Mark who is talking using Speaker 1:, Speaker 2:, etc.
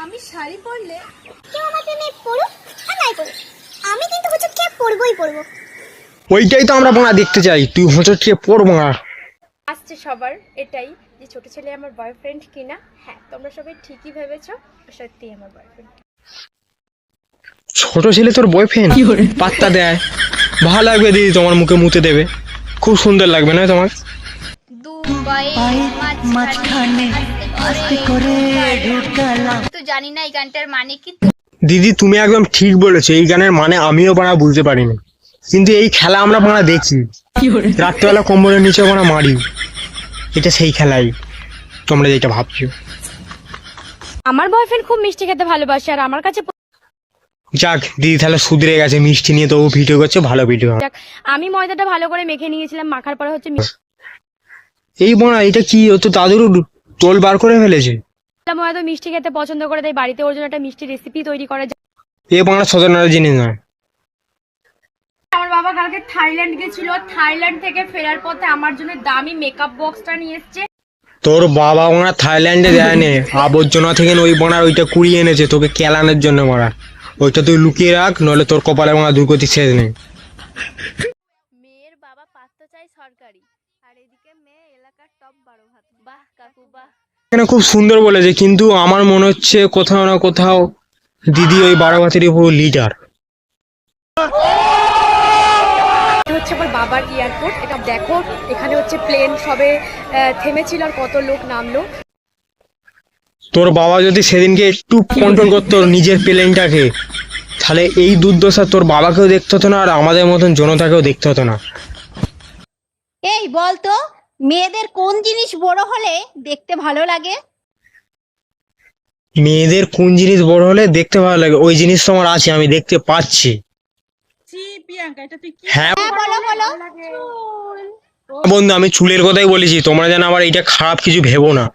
Speaker 1: আমি শাড়ি পরলে
Speaker 2: কেউ আমার প্রেমে পড়ুক আর নাই পড়ুক, আমি কিন্তু হুচুটকে পড়বই পড়বো।
Speaker 3: ওইটাই তো আমরা বোনা দেখতে চাই, তুই হোঁচট পড়বো না।
Speaker 1: আসছে সবার এটাই যে ছোট ছেলে আমার বয়ফ্রেন্ড কিনা। হ্যাঁ, তোমরা সবাই ঠিকই ভেবেছো, সত্যি আমার বয়ফ্রেন্ড।
Speaker 3: ছোট ছেলে তোর বয়ফ্রেন্ড? পাত্তা দেয়, ভালো লাগবে দিদি, তোমার মুখে মুতে দেবে, খুব সুন্দর লাগবে না তোমার?
Speaker 1: তো জানি না এই গানটার মানে কি।
Speaker 3: দিদি তুমি একদম ঠিক বলেছো, এই গানের মানে আমিও বানা বুঝতে পারিনি, কিন্তু এই খেলা আমরা বানা দেখি রাত্রেবেলা কম্বলের নিচে বানা মারি, এটা সেই খেলাই তোমরা যেটা ভাবছো।
Speaker 1: আমার বয়ফ্রেন্ড খুব মিষ্টি খেতে ভালোবাসে, আর আমার কাছে
Speaker 3: যাক দিদি তাহলে সুধরে গেছে, মিষ্টি নিয়ে তো ও ভিডিও করছে, ভালো ভিডিও।
Speaker 1: আমি ময়দাটা ভালো করে মেখে নিয়েছিলাম, মাখার পরে হচ্ছে
Speaker 3: এই বোনা এটা কি, ও তো দাদুরও টোল বার করে ফেলেছে।
Speaker 1: ময়দা মিষ্টি খেতে পছন্দ করে, তাই বাড়িতে ওর জন্য একটা মিষ্টি রেসিপি তৈরি করে।
Speaker 3: এ বাংলা সাধারণ জিনিস নয়।
Speaker 1: আমার বাবা কালকে থাইল্যান্ড গেছিল, থাইল্যান্ড থেকে ফেরার পথে আমার জন্য দামি মেকআপ বক্সটা নিয়ে এসেছে।
Speaker 3: তোর বাবা ওনা থাইল্যান্ডে দেয়নি, আবর্জনা থেকে ওই বোনার ওইটা কুড়িয়ে এনেছে তোকে কেলানোর জন্য মারা, ওইটা তুই লুকিয়ে রাখ, নইলে তোর কপালে মারা দুর্গতি শেষ নেই।
Speaker 1: মেয়ের বাবা পাত্তা চাই সরকারি, আর এদিকে মেয়ে এলাকার টপ 12 ভাত। বাহ কাকু বাহ।
Speaker 3: এখানে খুব সুন্দর বলেছে, কিন্তু আমার মনে হচ্ছে কোথাও না কোথাও দিদি ওই 12 ভাতেরই পুরো লিডার।
Speaker 1: হচ্ছে আমার বাবার এয়ারপোর্ট, এটা দেখো, এখানে হচ্ছে প্লেন সবে থেমেছিল আর কত লোক নামলো।
Speaker 3: তোর বাবা যদি সেদিনকে একটু কন্ট্রোল করতো নিজের প্লেনটাকে, তাহলে এই দুর্দশা তোর বাবাকেও দেখতে হতো না, আর আমাদের মতন জনতাকেও দেখতে হতো না।
Speaker 2: এই বলতো, মেয়েদের কোন জিনিস বড় হলে দেখতে ভালো লাগে?
Speaker 3: মেয়েদের কোন জিনিস বড় হলে দেখতে ভালো লাগে? ওই জিনিস তো আমার আছে, আমি দেখতে পাচ্ছি। হ্যাঁ
Speaker 2: বলো বলো।
Speaker 3: বন্ধু, আমি চুলের কথাই বলেছি, তোমরা যেন আবার এটা খারাপ কিছু ভেবো না।